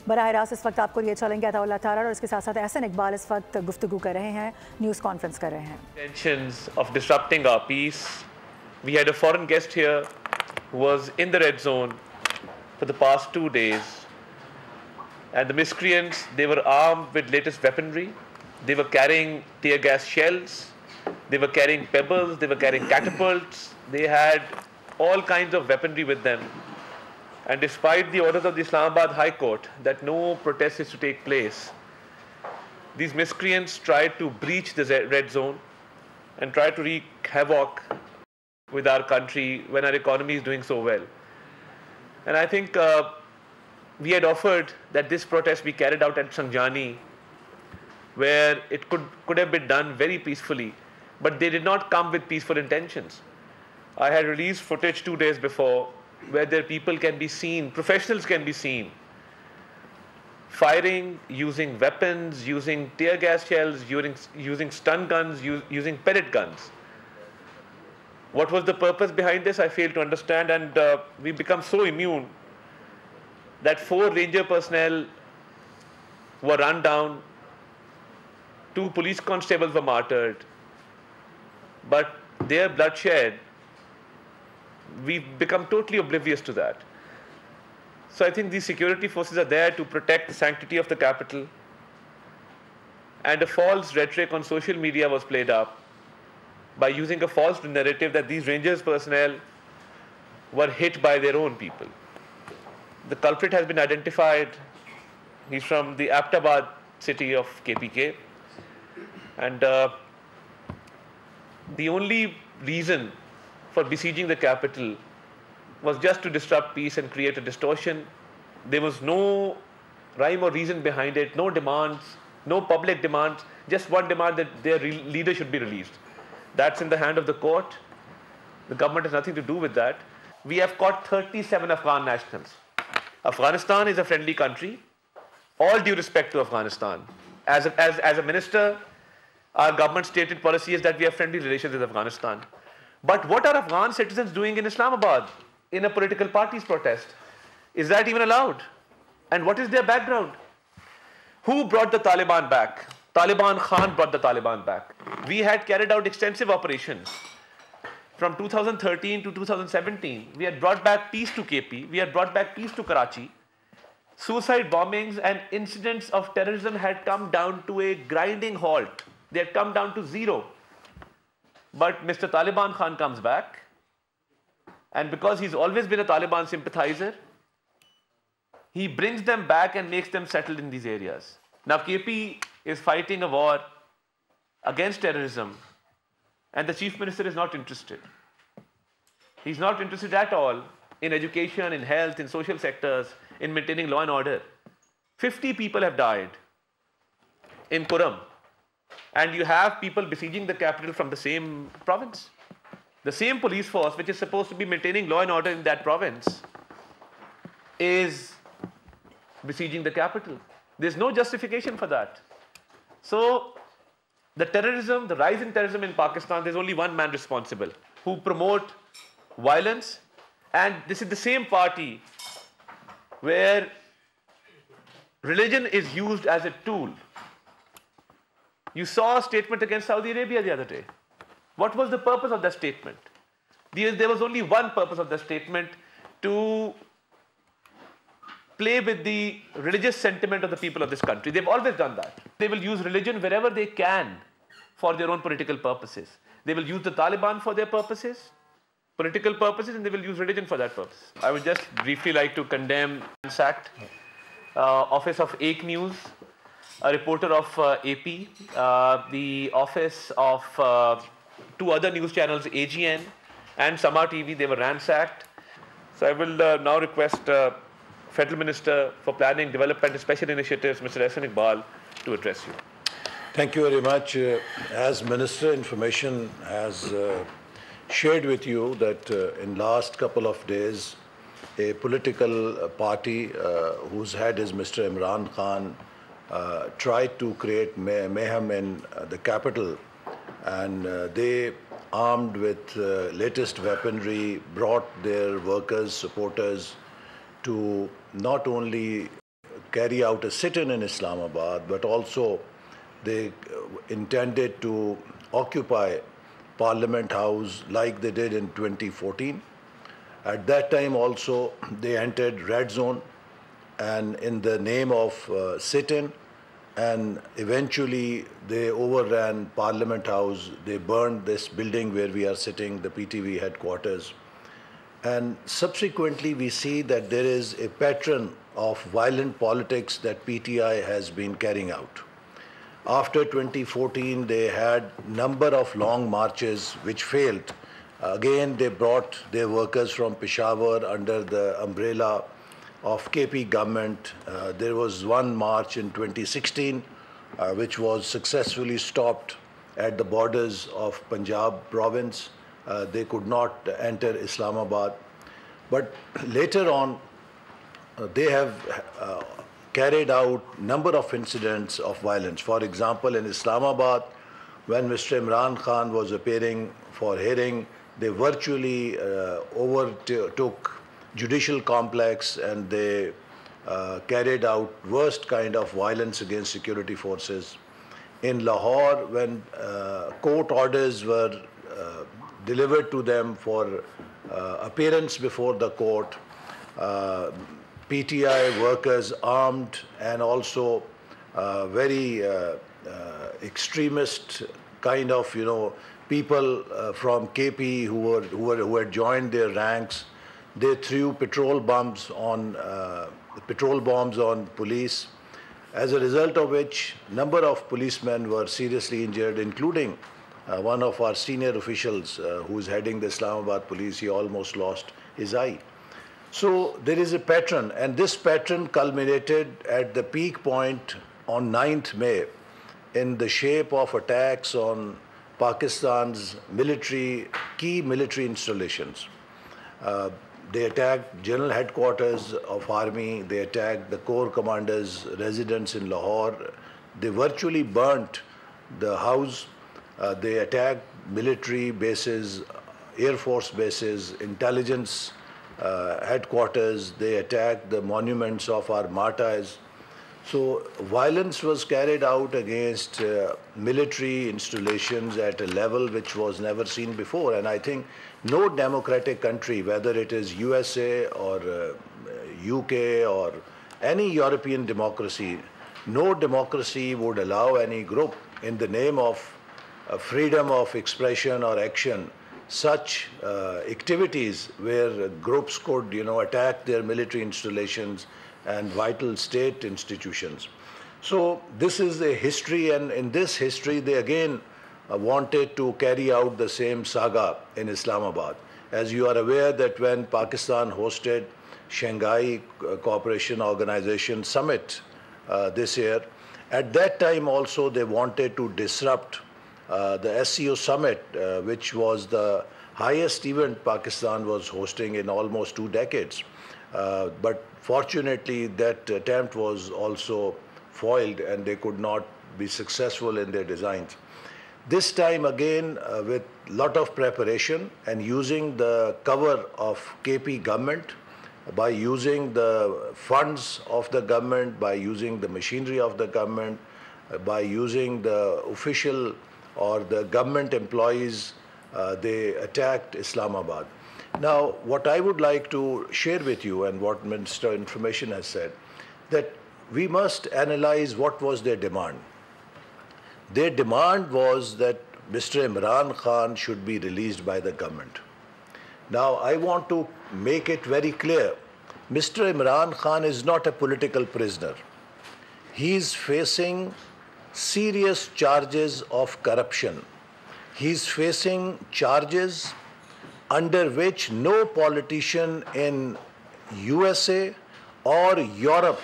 बराह रास्त इस वक्त आपको लिए चलेंगे अता तारर और इसके साथ साथ ahsan इकबाल इस वक्त गुफ्तगू कर रहे हैं, न्यूज़ कॉन्फ्रेंस कर रहे हैं. Intentions of disrupting our peace. We had a foreign guest here who was in the red zone for the past 2 days. And the miscreants, they were armed with latest weaponry. They were carrying tear gas shells. They were carrying pebbles. They were carrying catapults. They had all kinds of weaponry with them. And despite the orders of the Islamabad High Court that no protest is to take place, these miscreants tried to breach the red zone and tried to wreak havoc with our country when our economy is doing so well. And I think we had offered that this protest be carried out at Sangjani, where it could have been done very peacefully, but they did not come with peaceful intentions. I had released footage 2 days before where their people can be seen, professionals can be seen, firing, using weapons, using tear gas shells, using stun guns, using pellet guns. What was the purpose behind this? I fail to understand, and we become so immune that 4 ranger personnel were run down, 2 police constables were martyred, but their bloodshed, we've become totally oblivious to that. So I think these security forces are there to protect the sanctity of the capital, and a false rhetoric on social media was played up by using a false narrative that these Rangers personnel were hit by their own people. The culprit has been identified. He's from the Aptabad city of KPK, and the only reason for besieging the capital was just to disrupt peace and create a distortion. There was no rhyme or reason behind it, no demands, no public demands, just one demand that their leader should be released. That's in the hand of the court. The government has nothing to do with that. We have caught 37 Afghan nationals. Afghanistan is a friendly country. All due respect to Afghanistan. As a minister, our government stated policy is that we have friendly relations with Afghanistan. But what are Afghan citizens doing in Islamabad in a political party's protest? Is that even allowed? And what is their background? Who brought the Taliban back? Taliban Khan brought the Taliban back. We had carried out extensive operations. From 2013 to 2017, we had brought back peace to KP, we had brought back peace to Karachi. Suicide bombings and incidents of terrorism had come down to a grinding halt. They had come down to zero. But Mr. Taliban Khan comes back, and because he's always been a Taliban sympathizer, he brings them back and makes them settled in these areas. Now KP is fighting a war against terrorism, and the Chief Minister is not interested. He's not interested at all in education, in health, in social sectors, in maintaining law and order. 50 people have died in Kuram. And you have people besieging the capital from the same province. The same police force which is supposed to be maintaining law and order in that province is besieging the capital. There's no justification for that. So the terrorism, the rise in terrorism in Pakistan, there's only one man responsible who promote violence, and this is the same party where religion is used as a tool. You saw a statement against Saudi Arabia the other day. What was the purpose of that statement? There was only one purpose of that statement: to play with the religious sentiment of the people of this country. They've always done that. They will use religion wherever they can for their own political purposes. They will use the Taliban for their purposes, political purposes, and they will use religion for that purpose. I would just briefly like to condemn sacked office of Ek News, a reporter of AP, the office of 2 other news channels, AGN and Sama TV. They were ransacked. So I will now request Federal Minister for Planning, Development and Special Initiatives, Mr. Ahsan Iqbal, to address you. Thank you very much. As Minister, Information has shared with you that in last couple of days, a political party whose head is Mr. Imran Khan tried to create mayhem in the capital, and they, armed with latest weaponry, brought their workers, supporters to not only carry out a sit-in in Islamabad, but also they intended to occupy Parliament House like they did in 2014. At that time also they entered red zone and in the name of sit-in, and eventually they overran Parliament House. They burned this building where we are sitting, the PTV headquarters. And subsequently we see that there is a pattern of violent politics that PTI has been carrying out. After 2014, they had number of long marches which failed. Again, they brought their workers from Peshawar under the umbrella of KP government. There was one march in 2016 which was successfully stopped at the borders of Punjab province. They could not enter Islamabad. But later on, they have carried out number of incidents of violence. For example, in Islamabad, when Mr. Imran Khan was appearing for hearing, they virtually overtook judicial complex and they carried out worst kind of violence against security forces. In Lahore, when court orders were delivered to them for appearance before the court, PTI workers armed and also very extremist kind of people from KP who had joined their ranks. They threw petrol bombs on police, as a result of which number of policemen were seriously injured, including one of our senior officials who is heading the Islamabad police. He almost lost his eye. So there is a pattern, and this pattern culminated at the peak point on 9th May in the shape of attacks on Pakistan's key military installations. They attacked general headquarters of army, they attacked the corps commanders' residence in Lahore, they virtually burnt the house, they attacked military bases, air force bases, intelligence headquarters, they attacked the monuments of our martyrs. So violence was carried out against military installations at a level which was never seen before. And I think no democratic country, whether it is USA or UK or any European democracy, no democracy would allow any group in the name of freedom of expression or action such activities where groups could attack their military installations and vital state institutions. So this is a history, and in this history they again wanted to carry out the same saga in Islamabad. As you are aware that when Pakistan hosted Shanghai Cooperation Organization Summit this year, at that time also they wanted to disrupt the SCO Summit, which was the highest event Pakistan was hosting in almost 2 decades. But fortunately, that attempt was also foiled and they could not be successful in their designs. This time again, with lot of preparation and using the cover of KP government, by using the funds of the government, by using the machinery of the government, by using the official or the government employees, they attacked Islamabad. Now, what I would like to share with you and what Minister Information has said, that we must analyze what was their demand. Their demand was that Mr. Imran Khan should be released by the government. Now, I want to make it very clear, Mr. Imran Khan is not a political prisoner. He is facing serious charges of corruption. He is facing charges under which no politician in USA or Europe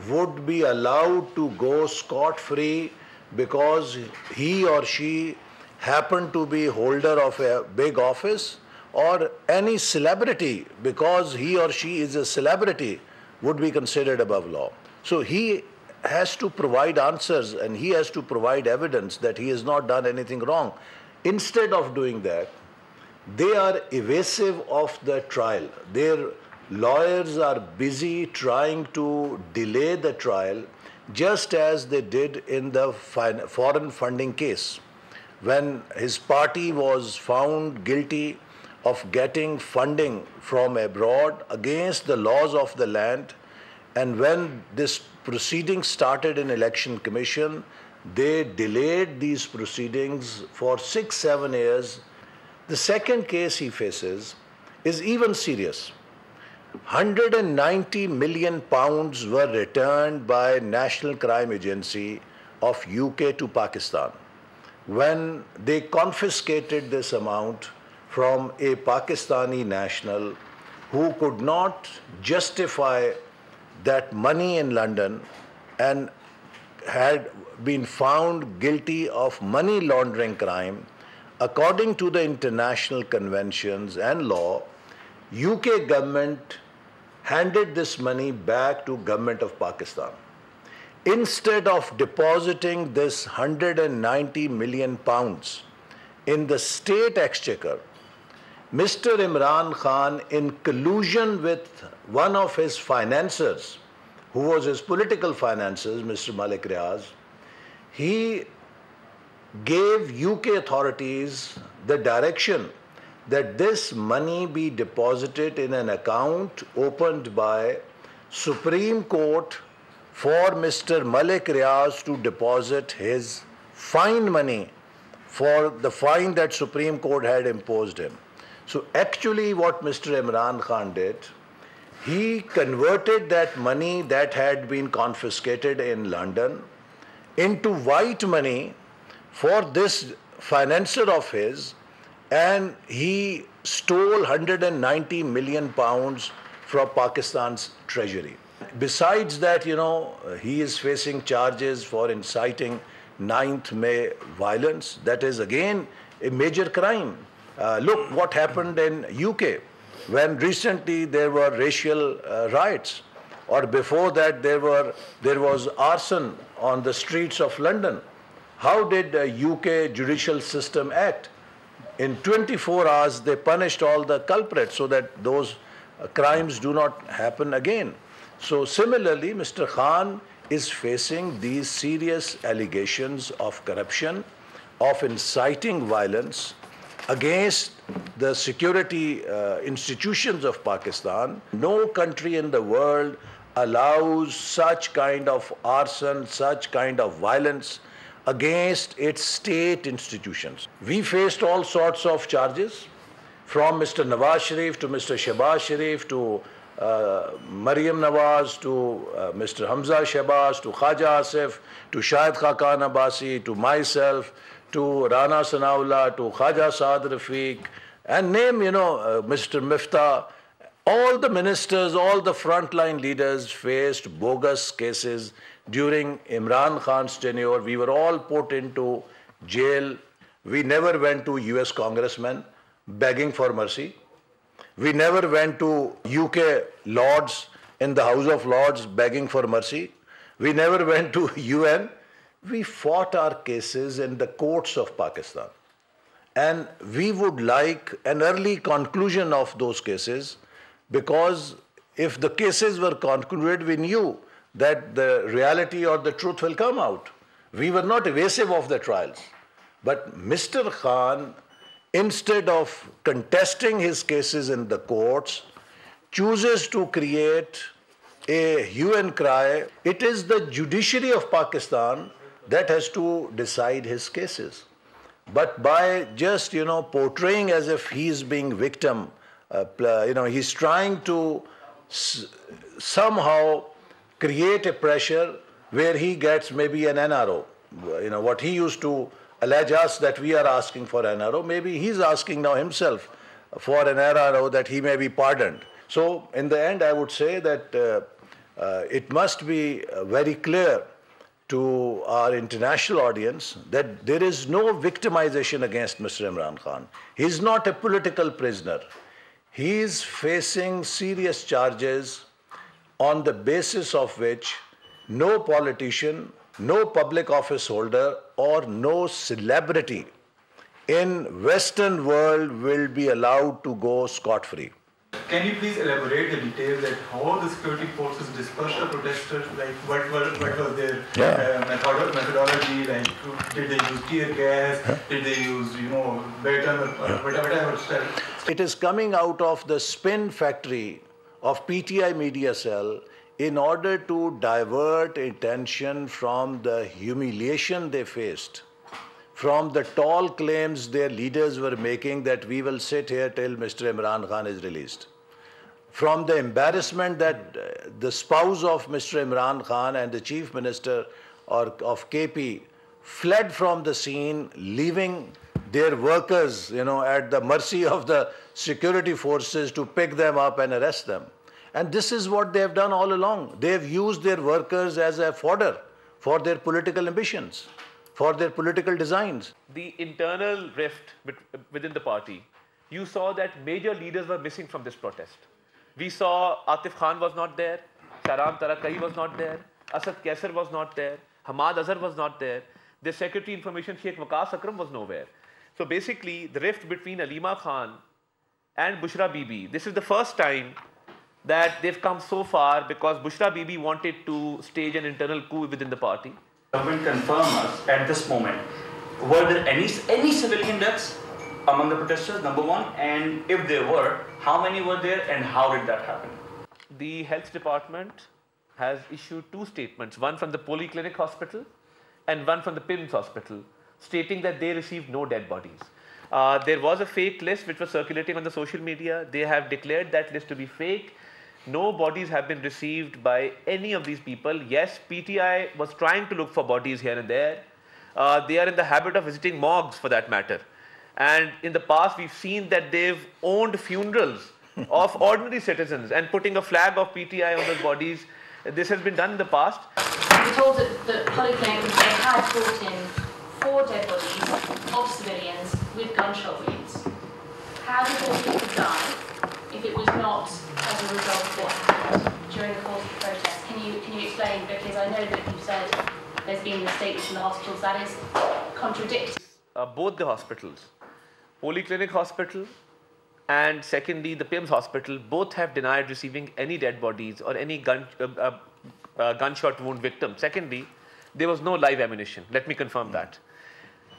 would be allowed to go scot-free because he or she happened to be holder of a big office, or any celebrity because he or she is a celebrity would be considered above law. So he has to provide answers and he has to provide evidence that he has not done anything wrong. Instead of doing that, they are evasive of the trial. Their lawyers are busy trying to delay the trial, just as they did in the foreign funding case, when his party was found guilty of getting funding from abroad against the laws of the land. And when this proceeding started in Election Commission, they delayed these proceedings for 6-7 years. The second case he faces is even serious. 190 million pounds were returned by National Crime Agency of UK to Pakistan when they confiscated this amount from a Pakistani national who could not justify that money in London and had been found guilty of money laundering crime. According to the international conventions and law, UK government handed this money back to government of Pakistan. Instead of depositing this 190 million pounds in the state exchequer, Mr. Imran Khan, in collusion with one of his financiers, who was his political financiers, Mr. Malik Riaz, he gave UK authorities the direction that this money be deposited in an account opened by Supreme Court for Mr. Malik Riaz to deposit his fine money for the fine that Supreme Court had imposed him. So actually what Mr. Imran Khan did, he converted that money that had been confiscated in London into white money for this financier of his, and he stole 190 million pounds from Pakistan's treasury. Besides that, he is facing charges for inciting 9th May violence. That is again a major crime. Look what happened in UK when recently there were racial riots, or before that there was arson on the streets of London. How did the UK judicial system act? In 24 hours they punished all the culprits so that those crimes do not happen again. So similarly, Mr. Khan is facing these serious allegations of corruption, of inciting violence against the security institutions of Pakistan. No country in the world allows such kind of arson, such kind of violence against its state institutions. We faced all sorts of charges, from Mr. Nawaz Sharif to Mr. Shehbaz Sharif to Maryam Nawaz to Mr. Hamza Shehbaz to Khaja Asif to Shahid Khaqan Abbasi to myself to Rana Sanaullah to Khaja Saad Rafiq, and name, Mr. Miftah. All the ministers, all the frontline leaders faced bogus cases during Imran Khan's tenure. We were all put into jail. We never went to US congressmen begging for mercy. We never went to UK lords in the House of Lords begging for mercy. We never went to UN. We fought our cases in the courts of Pakistan. And we would like an early conclusion of those cases, because if the cases were concluded, we knew that the reality or the truth will come out. We were not evasive of the trials. But Mr. Khan, instead of contesting his cases in the courts, chooses to create a hue and cry. It is the judiciary of Pakistan that has to decide his cases. But by just, portraying as if he is being victim, he's trying to somehow create a pressure where he gets maybe an NRO. What he used to allege us that we are asking for NRO, maybe he's asking now himself for an NRO that he may be pardoned. So in the end, I would say that it must be very clear to our international audience that there is no victimization against Mr. Imran Khan. He's not a political prisoner. He is facing serious charges on the basis of which no politician, no public office holder, or no celebrity in Western world will be allowed to go scot-free. Can you please elaborate the details that how the security forces dispersed the protesters? Like what was their methodology? Like did they use tear gas? Did they use baton or whatever stuff? It is coming out of the spin factory of PTI media cell in order to divert attention from the humiliation they faced, from the tall claims their leaders were making that we will sit here till Mr. Imran Khan is released, from the embarrassment that the spouse of Mr. Imran Khan and the chief minister of KP fled from the scene, leaving their workers, at the mercy of the security forces to pick them up and arrest them. And this is what they have done all along. They have used their workers as a fodder for their political ambitions, for their political designs. The internal rift within the party, you saw that major leaders were missing from this protest. We saw Atif Khan was not there, Shahram Tarakai was not there, Asad Kaisar was not there, Hamad Azhar was not there, the Secretary Information Sheikh Waqas Akram was nowhere. So basically, the rift between Alima Khan and Bushra Bibi, this is the first time that they've come so far because Bushra Bibi wanted to stage an internal coup within the party. Government confirm us at this moment, were there any civilian deaths among the protesters, number one, and if there were, how many were there and how did that happen? The health department has issued two statements, one from the Polyclinic Hospital and one from the PIMS Hospital, stating that they received no dead bodies. There was a fake list which was circulating on the social media. They have declared that list to be fake. No bodies have been received by any of these people. Yes, PTI was trying to look for bodies here and there. They are in the habit of visiting morgues for that matter. And in the past, we've seen that they've owned funerals of ordinary citizens and putting a flag of PTI on those bodies. This has been done in the past. We're told that the Polyclinic, they had brought in 4 dead bodies of civilians with gunshot wounds. How did those people die if it was not as a result of what happened during the course of the protest? Can you explain? Because I know that you've said there's been mistakes in the hospitals. That is contradictory. Both the hospitals, Polyclinic Hospital and secondly the PIMS Hospital, both have denied receiving any dead bodies or any gunshot wound victims. Secondly, there was no live ammunition. Let me confirm that.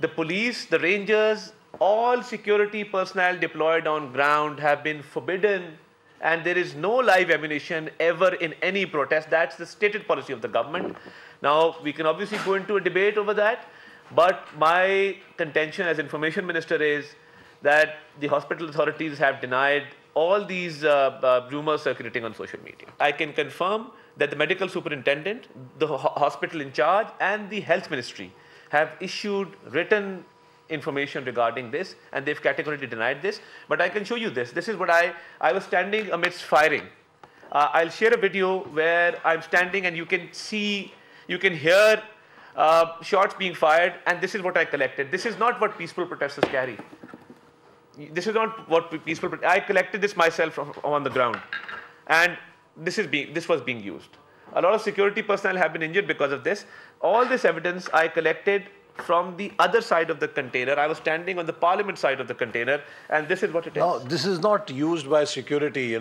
The police, the rangers, all security personnel deployed on ground have been forbidden, and there is no live ammunition ever in any protest. That's the stated policy of the government. Now, we can obviously go into a debate over that, but my contention as Information Minister is that the hospital authorities have denied all these rumors circulating on social media. I can confirm that the medical superintendent, the hospital in charge, and the health ministry have issued written information regarding this, and they've categorically denied this. But I can show you this. This is what I was standing amidst firing. I'll share a video where I'm standing and you can see, you can hear shots being fired, and this is what I collected. This is not what peaceful protesters carry. This is not what I collected this myself on the ground, and this was being used. A lot of security personnel have been injured because of this. All this evidence I collected from the other side of the container. I was standing on the parliament side of the container, and this is what it is. No, this is not used by security,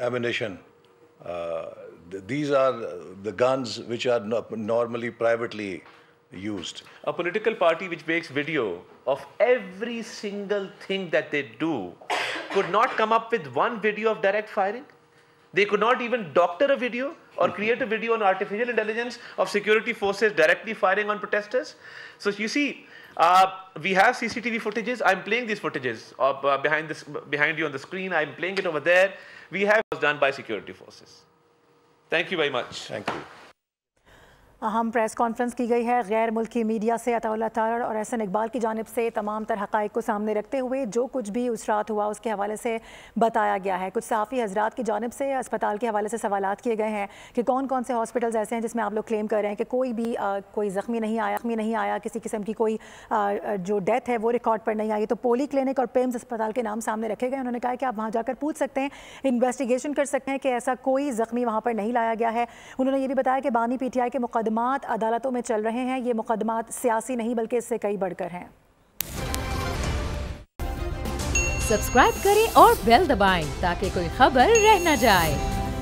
ammunition. These are the guns which are normally privately used. A political party which makes video of every single thing that they do could not come up with one video of direct firing. They could not even doctor a video or create a video on artificial intelligence of security forces directly firing on protesters. So you see, we have CCTV footages. I'm playing these footages behind you on the screen. I'm playing it over there. We have it was done by security forces. Thank you very much. Thank you. अहम press conference की गई है गैर मुल्की media से अता तारड़ और अहसन इकबाल की जानिब से तमाम तर हक़ाइक़ को सामने रखते हुए जो कुछ भी उस रात हुआ उसके हवाले से बताया गया है। कुछ सहाफ़ी हज़रात की जानिब से अस्पताल के हवाले से सवालात किए गए हैं कि कौन कौन से हॉस्पिटल्स ऐसे हैं जिसमें आप लोग क्लेम कर रहे हैं कि कोई ज़ख्मी नहीं आया, किसी किस्म की कोई जो डेथ है वो रिकॉर्ड पर नहीं आई। तो पोली क्लिनिक और पेम्स अस्पताल के नाम सामने रखे गए। उन्होंने कहा कि आप वहाँ जाकर पूछ सकते हैं, इन्वेस्टिगेशन कर सकते हैं कि ऐसा कोई ज़ख्मी वहाँ पर नहीं लाया गया है। उन्होंने ये भी बताया कि बानी PTI के मुकदमात अदालतों में चल रहे हैं। ये मुकदमात सियासी नहीं बल्कि इससे कई बढ़कर हैं। सब्सक्राइब करें और बेल दबाएं ताकि कोई खबर रह न जाए।